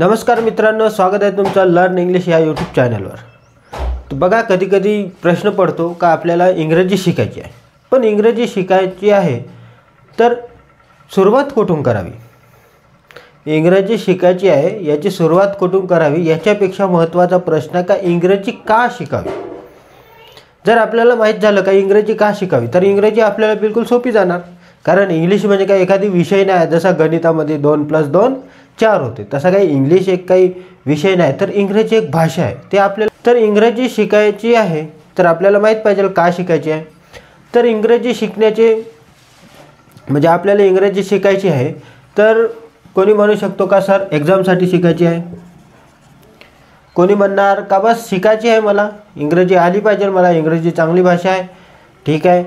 नमस्कार मित्रांनो, स्वागत आहे तुमचं लर्न इंग्लिश या यूट्यूब चॅनलवर। तर बघा, कधी कधी प्रश्न पडतो का आपल्याला इंग्रजी शिकायची आहे, पण इंग्रजी शिकायची आहे तर सुरुवात कुठून करावी? इंग्रजी शिकायची आहे, याची सुरुवात कुठून करावी याच्यापेक्षा महत्त्वाचा प्रश्न का इंग्रजी का शिकावी? जर आपल्याला माहीत झालं का इंग्रजी का शिकावी, तर इंग्रजी आपल्याला बिलकुल सोपी जाणार। कारण इंग्लिश म्हणजे काय एखादी विषय नाही, जसा गणितामध्ये 2+2 4 होते, तसा काही इंग्लिश एक काही विषय नाही, तर इंग्रजी एक भाषा आहे। ते आपल्याला तर इंग्रजी शिकायची आहे तर आपल्याला माहीत पाहिजे का शिकायची आहे। तर इंग्रजी शिकण्याचे म्हणजे आपल्याला इंग्रजी शिकायची आहे तर कोणी म्हणू शकतो का सर एक्झामसाठी शिकायची आहे, कोणी म्हणणार का बस शिकायची आहे, मला इंग्रजी आली पाहिजे, मला इंग्रजी चांगली भाषा आहे। ठीक आहे,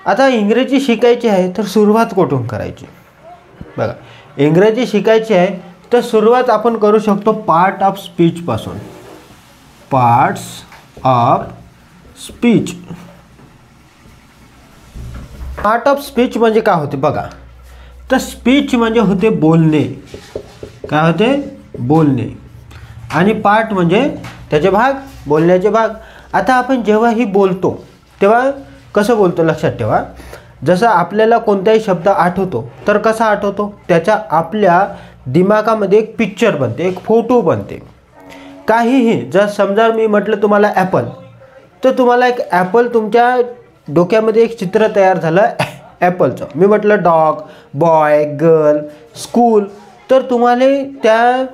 आता इंग्रजी शिकायची आहे तर सुरुवात कुठून करायची? बघा, इंग्रजी शिकायची आहे तर सुरुवात आपण करू शकतो पार्ट ऑफ स्पीच पासून। Parts of speech, part of speech म्हणजे काय होते बघा, तर स्पीच म्हणजे होते बोलणे, काय होते बोलणे, आणि पार्ट म्हणजे त्याचे भाग, बोलण्याचे भाग। आता आपण जेव्हाही बोलतो तेव्हा कसं बोलतो लक्षात ठेवा, जसं आपल्याला कोणताही शब्द आठवतो तर कसा आठवतो, त्याच्या आपल्या दिमागामध्ये एक पिक्चर बनते, एक फोटो बनते। काहीही जर समजा मी म्हटलं तुम्हाला ॲपल, तर तुम्हाला एक ॲपल तुमच्या डोक्यामध्ये एक चित्र तयार झालं ॲपलचं। मी म्हटलं डॉग, बॉय, गर्ल, स्कूल, तर तुम्हाला त्या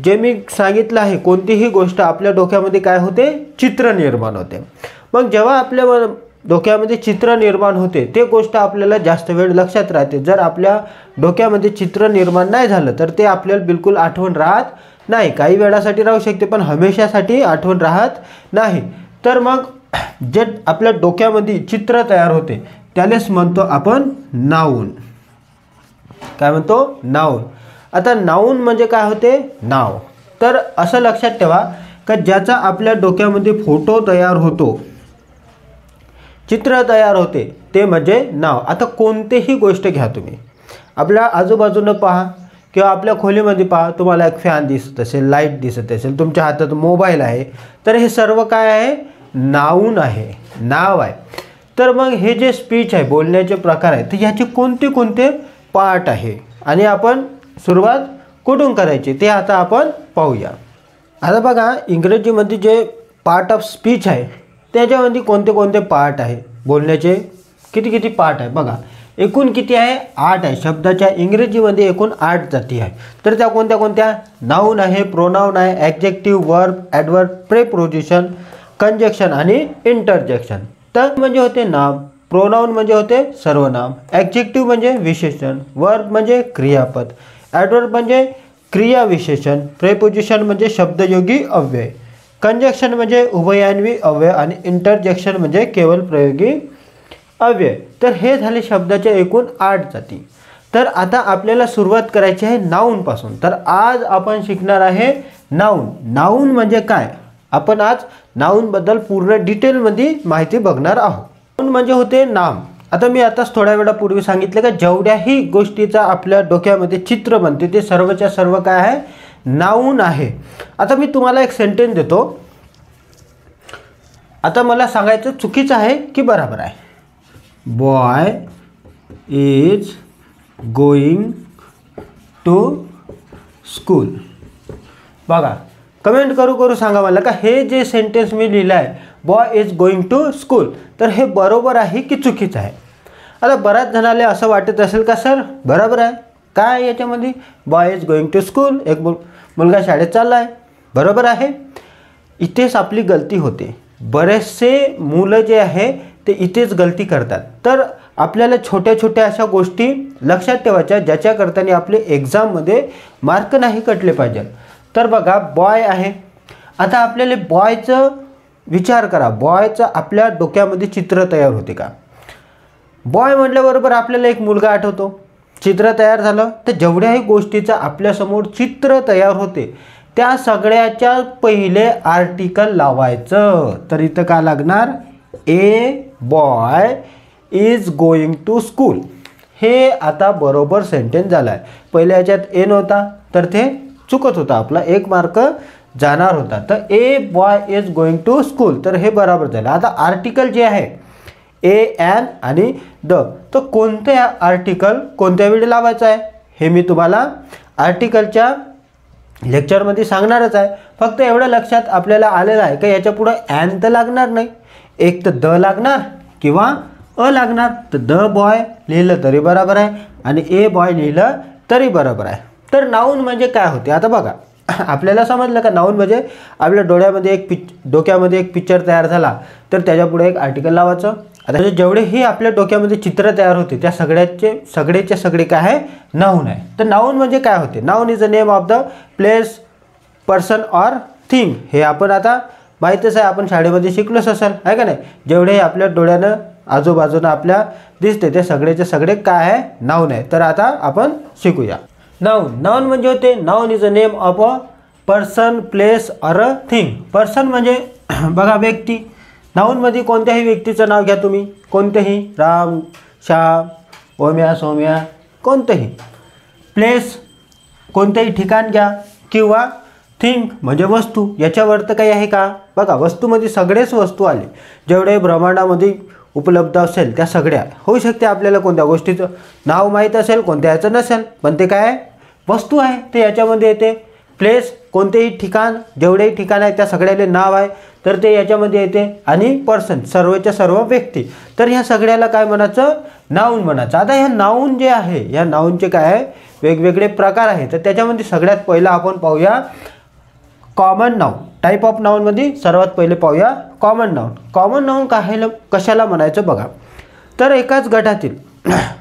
जे मी सांगितलं आहे कोणतीही गोष्ट आपल्या डोक्यामध्ये काय होते, चित्र निर्माण होते। मग जेव्हा आपल्या डोक्यामध्ये चित्र निर्माण होते ते गोष्ट आपल्याला जास्त वेळ लक्षात राहते। जर आपल्या डोक्यामध्ये चित्र निर्माण नाही झालं तर ते आपल्याला बिलकुल आठवण राहत नाही, काही वेळासाठी राहू शकते पण हमेशासाठी आठवण राहत नाही। तर मग जे आपल्या डोक्यामध्ये चित्र तयार होते त्यालाच म्हणतो आपण नाऊन। काय म्हणतो? नाऊन। आता नाऊन म्हणजे काय होते, नाव। तर असं लक्षात ठेवा का ज्याचा आपल्या डोक्यामध्ये फोटो तयार होतो, चित्र तयार होते, ते म्हणजे नाव। आता कोणतेही गोष्ट घ्या तुम्ही, आपल्या आजूबाजूनं पहा किंवा आपल्या खोलीमध्ये पहा, तुम्हाला एक फॅन दिसत असेल, लाईट दिसत असेल, तुमच्या हातात मोबाईल आहे, तर हे सर्व काय आहे, नाऊन आहे, नाव आहे। तर मग हे जे स्पीच आहे, बोलण्याचे प्रकार आहे, तर याचे कोणते कोणते पार्ट आहे आणि आपण सुरुवात कुठून करायची ते आता आपण पाहूया। आता बघा, इंग्रजीमध्ये जे पार्ट ऑफ स्पीच आहे त्याच्यामध्ये कोणते कोणते पार्ट आहे, बोलण्याचे किती किती पार्ट आहे बघा, एकूण किती आहे, 8 आहे। शब्दाच्या इंग्रजीमध्ये एकूण 8 जाती आहे। तर त्या कोणत्या कोणत्या, नाऊन आहे, प्रोनाऊन आहे, adjective, verb, adverb, preposition, conjunction आणि इंटरजेक्शन। तर म्हणजे होते नाम, प्रोनाऊन म्हणजे होते सर्वनाम, ॲडजेक्टिव्ह म्हणजे विशेषण, वर्ब म्हणजे क्रियापद, ॲडवर्ब म्हणजे क्रियाविशेषण, प्रेपोजिशन म्हणजे शब्दयोगी अव्यय, कंजक्शन म्हणजे उभयान्वी अव्यय आणि इंटरजेक्शन म्हणजे केवळ प्रयोगी अव्यय। तर हे झाले शब्दाच्या एकूण 8 जाती। तर आता आपल्याला सुरुवात करायची आहे नाऊन पासून। तर आज आपण शिकणार आहे नाऊन। नाऊन म्हणजे काय, आपण आज नाऊन बद्दल पूर्ण डिटेलमध्ये माहिती बघणार आहोत। नाऊन म्हणजे होते नाम। आता मी आताच थोड्या वेळापूर्वी सांगितलं का जेवढ्याही गोष्टीचा आपल्या डोक्यामध्ये चित्र बनते ते सर्वच्या सर्व काय आहे, नाऊन आहे। आता मी तुम्हाला एक सेंटेन्स देतो, आता मला सांगायचं चुकीचं आहे की बरोबर आहे। Boy is going to school. बघा, कमेंट करू सांगा मला का हे जे सेंटेन्स मी लिहिलं आहे, boy is going to school, तर हे बरोबर आहे की चुकीचं आहे? आता बऱ्याच जणाला असं वाटत असेल का सर बरोबर आहे, काय याच्यामध्ये boy is going to school, एक मुलगा शाळेत चालला आहे, बरोबर आहे। इथेच आपली गलती होते। बरेचसे मुलं जे आहे ते इथेच गलती करतात। तर आपल्याला छोट्या छोट्या अशा गोष्टी लक्षात ठेवायच्या ज्याच्याकरताने आपले एक्झाममध्ये मार्क नाही कटले पाहिजे। तर बघा, बॉय आहे, आता आपल्याला बॉयचं विचार करा, बॉयचं आपल्या डोक्यामध्ये चित्र तयार होते का? बॉय म्हटल्याबरोबर आपल्याला एक मुलगा आठवतो, चित्र तयार झालं। तर जेवढ्याही गोष्टीचं आपल्यासमोर चित्र तयार होते त्या सगळ्याच्या पहिले आर्टिकल लावायचं। तर इथं काय लागणार, a boy is going to school. हे आता बरोबर सेंटेन्स झालं आहे। पहिल्या याच्यात ए नव्हता तर ते चुकत होता आपला, 1 मार्क जाणार होता. तर a boy is going to school, तर हे बरोबर झालं. आता आर्टिकल जे आहे ए, एन आणि द, तर कोणते आर्टिकल कोणत्या वेळी लावायचं आहे हे मी तुम्हाला आर्टिकलच्या लेक्चरमध्ये सांगणारच आहे. फक्त एवढं लक्षात आपल्याला आलेलं आहे की याच्या पुढं ॲन तर लागणार नाही, एक तर द लागणार किंवा अ लागणार. तर द बॉय लिहिलं तरी बरोबर आहे आणि ए बॉय लिहिलं तरी बरोबर आहे. तर नाऊन म्हणजे काय होते आता बघा, आपल्याला समजलं का नाऊन म्हणजे आपल्या डोक्यामध्ये एक पिक्चर तयार झाला तर त्याच्यापुढे एक आर्टिकल लावायचं. आता जेवढेही आपल्या डोक्यामध्ये चित्र तयार होते त्या सगळेचे सगळे काय आहे, नाऊन आहे. तर नाऊन म्हणजे काय होते, noun is a name of the place, person or thing. हे आपण आता माहीतच आहे, आपण शाळेमध्ये शिकलोच असेल आहे का नाही. जेवढे आपल्या डोळ्यानं आजूबाजूनं आपल्या दिसते ते सगळेचे सगळे काय आहे, नाऊन आहे. तर आता आपण शिकूया. नाऊन म्हणजे होते, noun is a name of a person, place or a thing. Person म्हणजे बघा व्यक्ती, नाऊनमध्ये कोणत्याही व्यक्तीचं नाव घ्या तुम्ही, कोणतेही, राम, श्याम, ओम्या, सोम्या, कोणतेही. प्लेस कोणतेही ठिकाण घ्या किंवा थिंग म्हणजे वस्तू. याच्यावर तर काही आहे का, बघा वस्तूमध्ये सगळेच वस्तू आले, जेवढे ब्रह्मांडामध्ये उपलब्ध असेल त्या सगळ्या. होऊ शकते आपल्याला कोणत्या गोष्टीचं नाव माहीत असेल, कोणत्या याचं नसेल, पण ते काय आहे, वस्तू आहे, ते याच्यामध्ये येते. प्लेस कोणतेही ठिकाण, जेवढेही ठिकाण आहे त्या सगळ्याला नाव आहे तर ते याच्यामध्ये येते. आणि पर्सन सर्वच्या सर्व व्यक्ती, तर ह्या सगळ्याला काय म्हणायचं, नाऊन म्हणायचं. आता ह्या नाऊन जे आहे, ह्या नाऊनचे काय आहे, वेगवेगळे प्रकार आहे. तर त्याच्यामध्ये सगळ्यात पहिला आपण पाहूया कॉमन नाऊन. टाईप ऑफ नाऊनमध्ये सर्वात पहिले पाहूया कॉमन नाऊन. कॉमन नाऊन कशाला म्हणायचं बघा, तर एकाच गटातील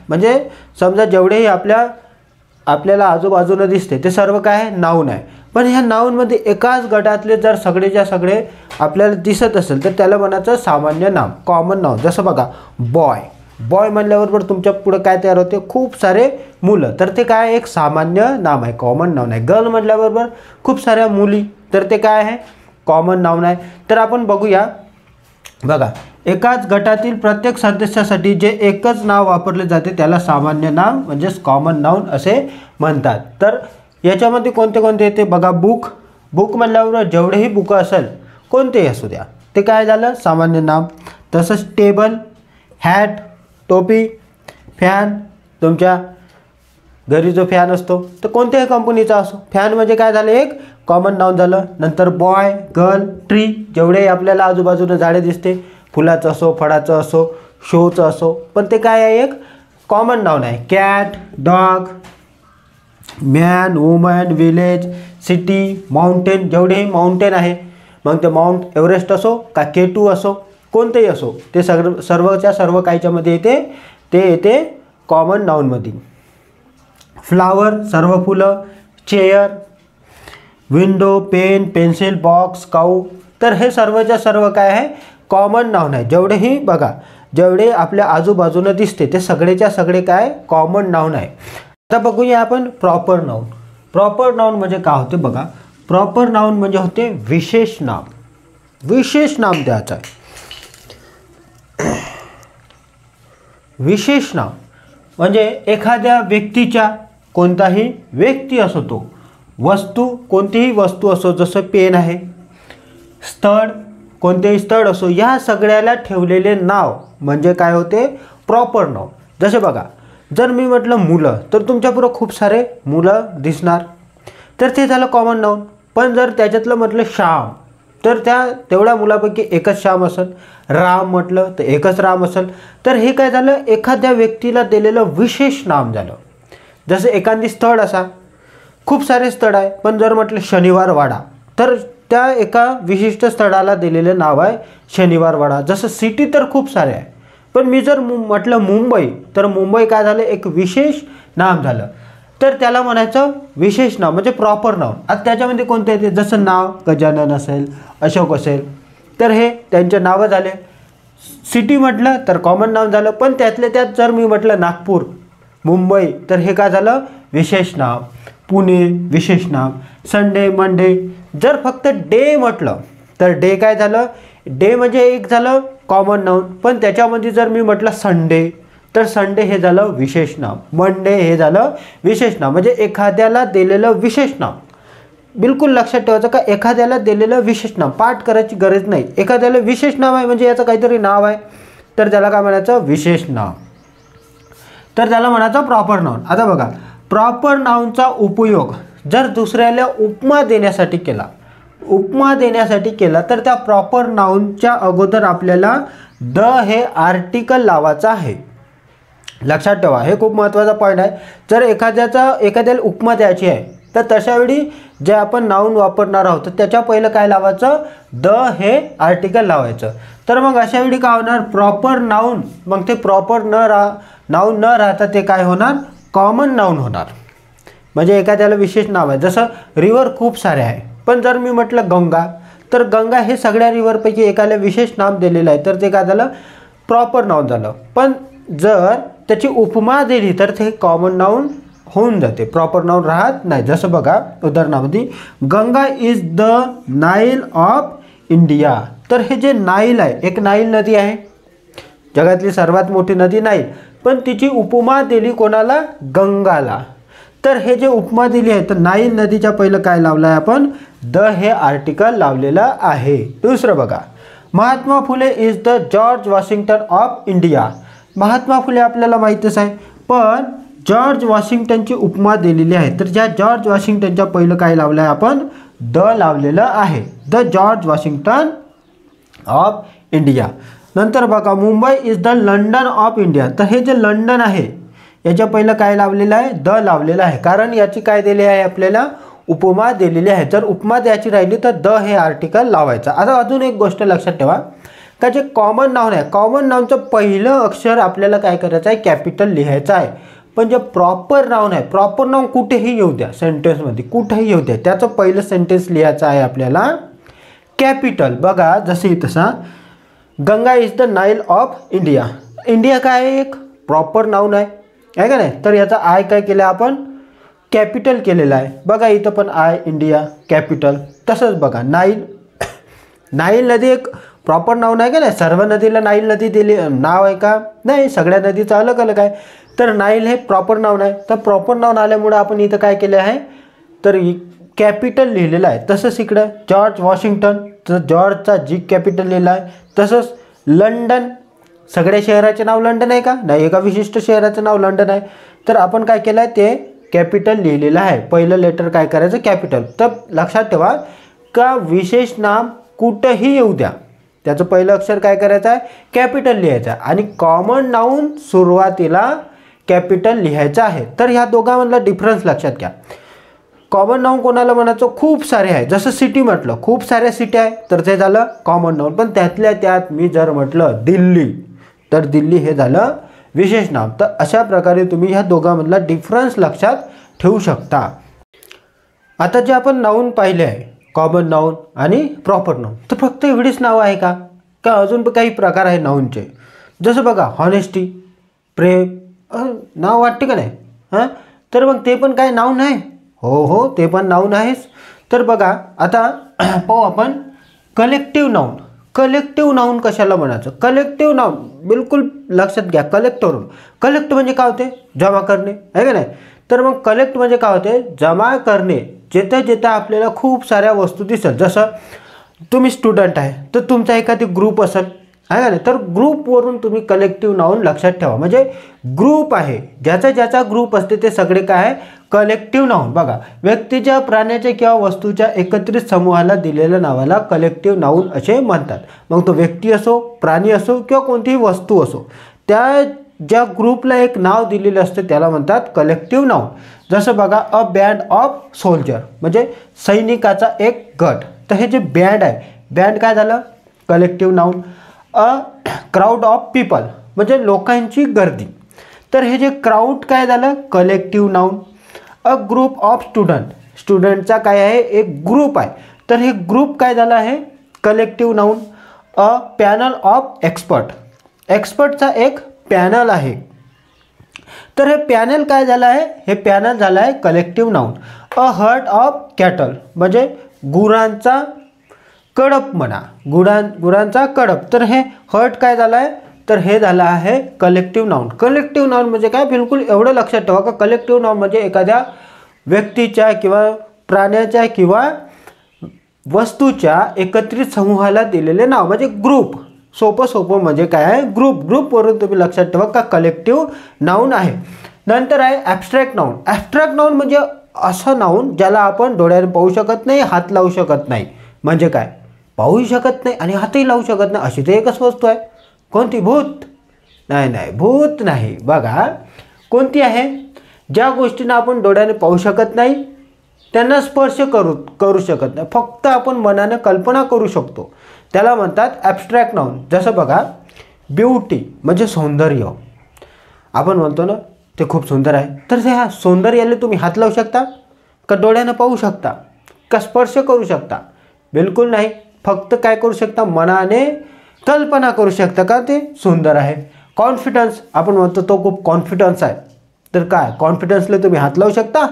म्हणजे समजा जेवढेही आपल्याला आजूबाजूला दिसते ते सर्व काय आहे, नाऊन आहे. पण ह्या नाऊनमध्ये एकाच गटातले जर सगळेच्या सगळे आपल्याला दिसत असेल तर त्याला म्हणायचं सामान्य नाम, कॉमन नाऊन. जसं बघा बॉय, बॉय म्हणल्याबरोबर तुमच्या पुढं काय तयार होते, खूप सारे मुलं, तर ते काय एक सामान्य नाम आहे, कॉमन नाऊन आहे. गर्ल म्हटल्याबरोबर खूप साऱ्या मुली, तर ते काय आहे, कॉमन नाऊन आहे. तर आपण बघूया बघा, एकाच गटातील प्रत्येक सदस्यासाठी जे एकच नाव वापरले जाते त्याला सामान्य नाम म्हणजेच कॉमन नाऊन असे म्हणतात. तर याच्यामध्ये कोणते कोणते येते बघा, बुक, बुक म्हणल्यावर जेवढेही बुकं असेल कोणतेही असू द्या ते काय झालं, सामान्य नाम. तसंच टेबल, हॅट, टोपी, फॅन, तुमच्या घरी जो फॅन असतो तर कोणत्याही कंपनीचा असो, फॅन म्हणजे काय झालं, एक कॉमन नाऊन झालं. नंतर बॉय, गर्ल, ट्री, जेवढे आपल्याला आजूबाजूला झाडे दिसते, फुलाचं असो, फळाचं असो, शोचं असो, पण ते काय आहे, एक कॉमन नाऊन आहे. Cat, dog, man, woman, village, city, mountain, जेवढेही माउंटेन आहे, मग ते माउंट एव्हरेस्ट असो का K2 असो, कोणतेही असो, ते सर्वच्या सर्व कायच्यामध्ये येते, ते येते कॉमन नाऊनमध्ये. फ्लावर सर्व फुलं, chair, window, pen, pencil, box, cow, तर हे सर्वच्या सर्व काय आहे, कॉमन नाऊन आहे. जेवढेही बघा, जेवढे आपल्या आजूबाजूला दिसते ते सगळेच्या सगळे काय, कॉमन नाऊन आहे. आता बघूया आपण प्रॉपर नाऊन. प्रॉपर नाऊन म्हणजे काय होते बघा, प्रॉपर नाऊन म्हणजे होते विशेष नाम, विशेष नाम द्यायचं आहे. विशेष नाम म्हणजे एखाद्या व्यक्तीच्या, कोणताही व्यक्ती असो तो, वस्तू कोणतीही वस्तू असो, जसं पेन आहे, स्थळ कोणतेही स्थळ असो, या सगळ्याला ठेवलेले नाव म्हणजे काय होते, प्रॉपर नाऊन. जसे बघा, जर मी म्हटलं मुलं तर तुमच्यापुढं खूप सारे मुलं दिसणार, तर ते झालं कॉमन नाऊन. पण जर त्याच्यातलं म्हटलं श्याम तर तेवढ्या मुलापैकी एकच श्याम असेल. राम म्हटलं तर एकच राम असेल. तर हे काय झालं, एखाद्या व्यक्तीला दिलेलं विशेष नाम झालं. जसं एखादी स्थळ असा, खूप सारे स्थळ आहे, पण जर म्हटलं शनिवार वाडा तर त्या एका विशिष्ट स्थळाला दिलेलं नाव आहे शनिवार वाडा. जसं सिटी तर खूप सारे आहे, पण मी जर म्हटलं मुंबई तर मुंबई काय झालं, एक विशेष नाम झालं. तर त्याला म्हणायचं विशेष नाव म्हणजे प्रॉपर नाऊन. आता त्याच्यामध्ये कोणते येते, जसं नाव गजानन असेल, अशोक असेल, तर हे त्यांचे नावं झाले. सिटी म्हटलं तर कॉमन नाव झालं, पण त्यातल्या त्यात जर मी म्हटलं नागपूर, मुंबई, तर हे काय झालं, विशेष नाव. पुणे विशेष नाव. संडे, मंडे, जर फक्त डे म्हटलं तर डे काय झालं, डे म्हणजे एक झालं कॉमन नाऊन, पण त्याच्यामध्ये जर मी म्हटलं संडे तर संडे हे झालं विशेष नाव. मंडे हे झालं विशेष नाव, म्हणजे एखाद्याला दिलेलं विशेष नाव. बिलकुल लक्षात ठेवायचं का एखाद्याला दिलेलं विशेष नाव, पाठ करायची गरज नाही. एखाद्याला विशेष नाव आहे म्हणजे याचं काहीतरी नाव आहे, तर त्याला काय म्हणायचं, विशेष नाव. तर त्याला म्हणायचं प्रॉपर नाउन. आता बघा, प्रॉपर नाउनचा उपयोग जर दुसऱ्याला उपमा देण्यासाठी केला तर त्या प्रॉपर नाउनच्या अगोदर आपल्याला द हे आर्टिकल लावायचं आहे. लक्षात ठेवा, हे खूप महत्त्वाचा पॉईंट आहे. जर एखाद्याला उपमा द्यायची आहे तर तशावेळी जे आपण नाउन वापरणार आहोत त्याच्या पहिलं काय लावायचं, द हे आर्टिकल लावायचं. तर मग अशा वेळी काय होणार, प्रॉपर नाउन, मग ते प्रॉपर नाउन न राहता ते काय होणार, कॉमन नाउन होणार. म्हणजे एखाद्याला विशेष नाव आहे, जसं रिव्हर खूप सारे आहे, पण जर मी म्हटलं गंगा, तर गंगा हे सगळ्या रिव्हरपैकी एकाला विशेष नाव दिलेलं आहे, तर ते काय झालं, प्रॉपर नाउन झालं. पण जर त्याची उपमा दिली तर ते कॉमन नाउन होऊन जाते, प्रॉपर नाउन राहत नाही. जसं बघा उदाहरणामध्ये, Ganga is the Nile of India. तर हे जे नाईल आहे, एक नाईल नदी आहे, जगातली सर्वात मोठी नदी नाईल, पण तिची उपमा दिली कोणाला, गंगाला. तर हे जे उपमा दिली आहे, तर नाईल नदीच्या पहिलं काय लावलं आहे आपण, द हे आर्टिकल लावलेलं आहे. दुसरं बघा, Mahatma Phule is the George Washington of India. Mahatma Phule आपल्याला माहीतच आहे, पण जॉर्ज वॉशिंग्टनची उपमा दिलेली आहे, तर ज्या जॉर्ज वॉशिंग्टनच्या पहिलं काय लावलं आहे आपण, द लावलेलं आहे, the George Washington of India. नंतर बघा, Mumbai is the London of India. तर हे जे लंडन आहे याच्या पहिलं काय लावलेलं आहे, द लावलेलं आहे, कारण याची काय दिली आहे, आपल्याला उपमा दिलेली आहे. जर उपमा द्यायची राहिली तर द हे आर्टिकल लावायचं. आता अजून एक गोष्ट लक्षात ठेवा का जे कॉमन नाउन आहे, कॉमन नाउनचं पहिलं अक्षर आपल्याला काय करायचं आहे, कॅपिटल लिहायचं आहे. पण जे प्रॉपर नाउन आहे, प्रॉपर नाउन कुठेही येऊ द्या, सेंटेन्समध्ये कुठेही येऊ द्या, त्याचं पहिलं सेंटेन्स लिहायचं आहे आपल्याला कॅपिटल. बघा जसे तसा, Ganga is the Nile of India. India काय आहे, एक प्रॉपर नाउन आहे का नाही, तर याचा आय काय केलं आपण, कॅपिटल केलेला आहे. बघा इथं पण आय, इंडिया, कॅपिटल. तसंच बघा, नाईल नदी एक प्रॉपर नाउन आहे का नाही, सर्व नदीला नाईल नदी दिली नाव आहे का, नाही, सगळ्या नदीचं अलग अलग आहे. तर नाईल हे प्रॉपर नाउन आहे, तर प्रॉपर नाउन आल्यामुळे आपण इथं काय केलं आहे, तर कॅपिटल लिहिलेलं आहे. तसंच इकडं जॉर्ज वॉशिंग्टन, तर जॉर्जचा जी कॅपिटल लिहिला आहे. तसंच लंडन, सगळ्या शहराचे नाव लंडन आहे का, नाही, एका विशिष्ट शहराचं नाव लंडन आहे, तर आपण काय केलं आहे, ते कॅपिटल लिहिलेलं आहे. पहिलं लेटर काय करायचं, कॅपिटल. तर लक्षात ठेवा का विशेष नाम कुठंही येऊ द्या, त्याचं पहिलं अक्षर काय करायचं आहे, कॅपिटल लिहायचं आहे, आणि कॉमन नाउन सुरुवातीला कॅपिटल लिहायचं आहे. तर ह्या दोघांमधला डिफरन्स लक्षात घ्या. कॉमन नाउन कोणाला म्हणायचं, खूप सारे आहे, जसं सिटी म्हटलं, खूप साऱ्या सिटी आहे, तर ते झालं कॉमन नाउन. पण त्यातल्या त्यात मी जर म्हटलं दिल्ली, तर दिल्ली हे झालं विशेष नाव. तर अशा प्रकारे तुम्ही ह्या दोघांमधला डिफरन्स लक्षात ठेवू शकता. आता जे आपण नाउन पाहिले आहे, कॉमन नाउन आणि प्रॉपर नाउन, तर फक्त एवढीच नावं आहे का अजून काही प्रकार आहे नाउनचे. जसं बघा, हॉनेस्टी, प्रेम, नाव वाटते का नाही, हां, तर मग ते पण काय नाउन आहे, हो, ते पण नाउन आहेच. तर बघा आता पाहू आपण कलेक्टिव्ह नाउन. कलेक्टिव्ह नाउन कशाला म्हणायचं, कलेक्टिव्ह नाउन बिलकुल लक्षात घ्या, कलेक्ट म्हणजे काय होते, जमा करणे आहे का नाही. तर मग कलेक्ट म्हणजे काय होते, जमा करणे. जिथं आपल्याला खूप साऱ्या वस्तू दिसेल, जसं तुम्ही स्टुडंट आहे तर तुमचा एखादी ग्रुप असेल आहे का नाही, तर ग्रुपवरून तुम्ही कलेक्टिव्ह नाउन लक्षात ठेवा. म्हणजे ग्रुप आहे, ज्याचा ग्रुप असते ते सगळे काय आहे, कलेक्टिव्ह नाउन. बघा, व्यक्तीच्या, प्राण्याच्या किंवा वस्तूच्या एकत्रित समूहाला दिलेल्या नावाला कलेक्टिव्ह नाउन असे म्हणतात. मग तो व्यक्ती असो, प्राणी असो किंवा कोणतीही वस्तू असो, त्या ज्या ग्रुपला एक नाव दिलेलं असतं त्याला म्हणतात कलेक्टिव्ह नाउन. जसं बघा, अ बँड ऑफ सोल्जर म्हणजे सैनिकाचा एक गट. तर हे जे बँड आहे, बँड काय झालं, collective noun. A crowd of people म्हणजे लोकांची गर्दी, तर हे जे क्राऊड काय झालं, collective noun. A group of स्टुडंटचा काय आहे, एक ग्रुप आहे, तर हे ग्रुप काय झालं आहे, collective noun. A panel of एक्सपर्टचा एक पॅनल आहे, तर हे पॅनल काय झालं आहे, हे पॅनल झालं आहे collective noun. A herd of cattle म्हणजे गुरांचा कळप म्हणा, गुरांचा कळप, तर हे हर्ट काय झालं आहे, तर हे झालं आहे कलेक्टिव्ह नाउन. कलेक्टिव्ह नाउन म्हणजे काय, बिलकुल एवढं लक्षात ठेवा का कलेक्टिव्ह नाउन म्हणजे एखाद्या व्यक्तीच्या किंवा प्राण्याच्या किंवा वस्तूच्या एकत्रित समूहाला दिलेले नाव म्हणजे ग्रुप. सोपं म्हणजे काय आहे, ग्रुपवरून तुम्ही लक्षात ठेवा का कलेक्टिव्ह नाऊन आहे. नंतर आहे ॲब्स्ट्रॅक्ट नाऊन. ॲब्स्ट्रॅक्ट नाऊन म्हणजे असं नाऊन ज्याला आपण डोळ्याने पाहू शकत नाही, हात लावू शकत नाही. म्हणजे काय, पाहूही शकत नाही आणि हातही लावू शकत नाही अशी तर एकच वस्तू आहे. कोणती? भूत. नाही, भूत नाही. बघा कोणती आहे, ज्या गोष्टींना आपण डोळ्याने पाहू शकत नाही, त्यांना स्पर्श करू शकत नाही, फक्त आपण मनाने कल्पना करू शकतो, त्याला म्हणतात ॲब्स्ट्रॅक्ट नाऊन. जसं बघा ब्युटी म्हणजे सौंदर्य. आपण म्हणतो ना ते खूप सुंदर आहे, तर ह्या सौंदर्याला तुम्ही हात लावू शकता का, डोळ्यानं पाहू शकता का, स्पर्श करू शकता? बिलकुल नाही. फक्त काय करू शकता, मनाने कल्पना करू शकता का ते सुंदर आहे. कॉन्फिडन्स, आपण म्हणतो तो खूप कॉन्फिडन्स आहे, तर काय कॉन्फिडन्सला तुम्ही हात लावू शकता,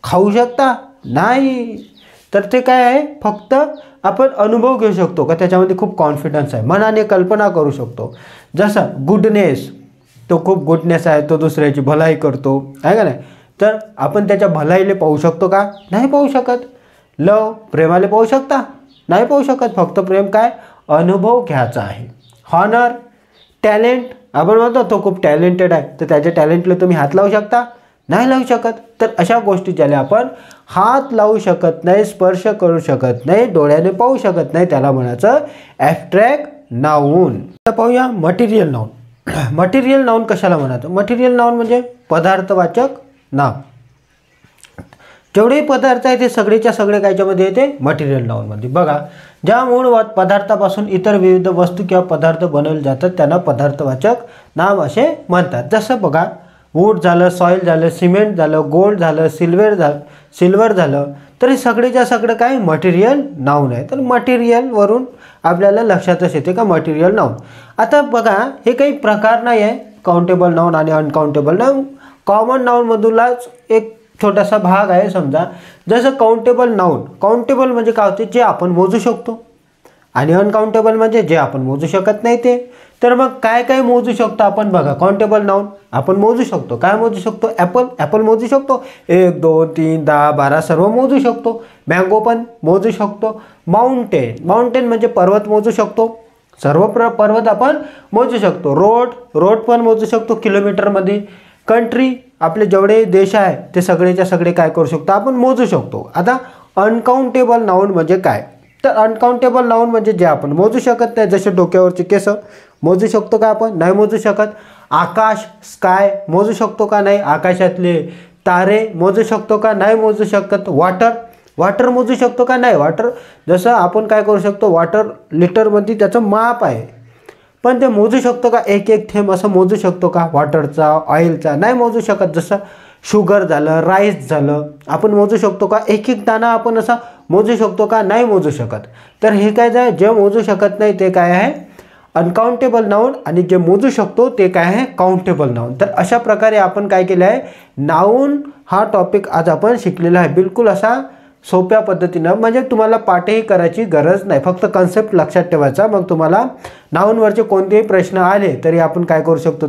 खाऊ शकता? नाही. तर ते काय आहे, फक्त आपण अनुभव घेऊ शकतो का त्याच्यामध्ये खूप कॉन्फिडन्स आहे, मनाने कल्पना करू शकतो. जसं गुडनेस, तो खूप गुडनेस आहे, तो दुसऱ्याची भलाई करतो आहे का नाही, तर आपण त्याच्या भलाईले पाहू शकतो का? नाही पाहू शकत. लव, प्रेमाला पाहू शकता? नाही पाहू शकत. फक्त प्रेम काय, अनुभव घ्यायचा आहे. हॉनर, टॅलेंट, आपण म्हणतो तो खूप टॅलेंटेड आहे, तर त्याच्या टॅलेंटला तुम्ही हात लावू शकता? नाही लावू शकत. तर अशा गोष्टी ज्याला आपण हात लावू शकत नाही, स्पर्श करू शकत नाही, डोळ्याने पाहू शकत नाही, त्याला म्हणायचं ॲब्स्ट्रॅक्ट नाऊन. आता पाहूया मटेरियल नाऊन. मटेरियल नाऊन कशाला म्हणायचं? मटेरियल नाऊन म्हणजे पदार्थवाचक नाव. जेवढे पदार्थ आहे ते सगळेच्या सगळे कायच्यामध्ये येते, मटेरियल नाऊनमध्ये. बघा ज्या मूळ पदार्थापासून इतर विविध वस्तू किंवा पदार्थ बनवले जातात त्यांना पदार्थवाचक नाव असे म्हणतात. जसं बघा वूड झालं, सॉईल झालं, सिमेंट झालं, गोल्ड झालं, सिल्वर झालं, तर हे सगळेच्या सगळं काय मटेरियल नाऊन आहे. तर मटेरियलवरून आपल्याला लक्षातच येते का मटेरियल नाऊन. आता बघा हे काही प्रकार नाही आहे, काउंटेबल नाऊन आणि अनकाउंटेबल नाऊन. कॉमन नाऊनमधूनच एक छोटासा भाग आहे. समजा जसं काउंटेबल नाऊन, काउंटेबल म्हणजे काय होते, जे आपण मोजू शकतो, आणि अनकाउंटेबल म्हणजे जे आपण मोजू शकत नाही ते. तर मग काय काय मोजू शकतो आपण? बघा काउंटेबल नाऊन आपण मोजू शकतो. काय मोजू शकतो? ॲपल मोजू शकतो, 1 2 3 10 12 सर्व मोजू शकतो. मँगो पण मोजू शकतो. माउंटेन म्हणजे पर्वत मोजू शकतो, सर्व पर्वत आपण मोजू शकतो. रोड पण मोजू शकतो किलोमीटरमध्ये. कंट्री, आपले जेवढे देश आहे ते सगळेच्या सगळे काय करू शकतो, आपण मोजू शकतो. आता अनकाउंटेबल नाऊन म्हणजे काय? तर अनकाउंटेबल नाऊन म्हणजे जे आपण मोजू शकत नाही, जसे डोक्यावरचे केस मोजू शकतो का आपण? नाही मोजू शकत. आकाश, स्काय मोजू शकतो का? नाही. आकाशातले तारे मोजू शकतो का? नाही मोजू शकत. वाटर मोजू शकतो का? नाही. वाटर जसं आपण काय करू शकतो, वॉटर लिटरमध्ये त्याचं माप आहे, पण ते मोजू शकतो का? एक थेंब असं मोजू शकतो का? वॉटरचा, ऑइलचा नाही मोजू शकत. जसं शुगर झालं, राईस झालं, आपण मोजू शकतो का? एक दाणा आपण असा मोजू शकतो का? नाही मोजू शकत. तर हे काय, जे मोजू शकत नाही ते काय आहे, अनकाउंटेबल नाऊन, आणि जे मोजू शकतो ते काय आहे, काउंटेबल नाऊन. तर अशा प्रकारे आपण काय केलं आहे, नाऊन हा टॉपिक आज आपण शिकलेला आहे. बिलकुल असा सोप्या पद्धतीनं, म्हणजे तुम्हाला पाठही करायची गरज नाही, फक्त कन्सेप्ट लक्षात ठेवायचा. मग तुम्हाला नाऊनवरचे कोणतेही प्रश्न आले तरी आपण काय करू शकतो,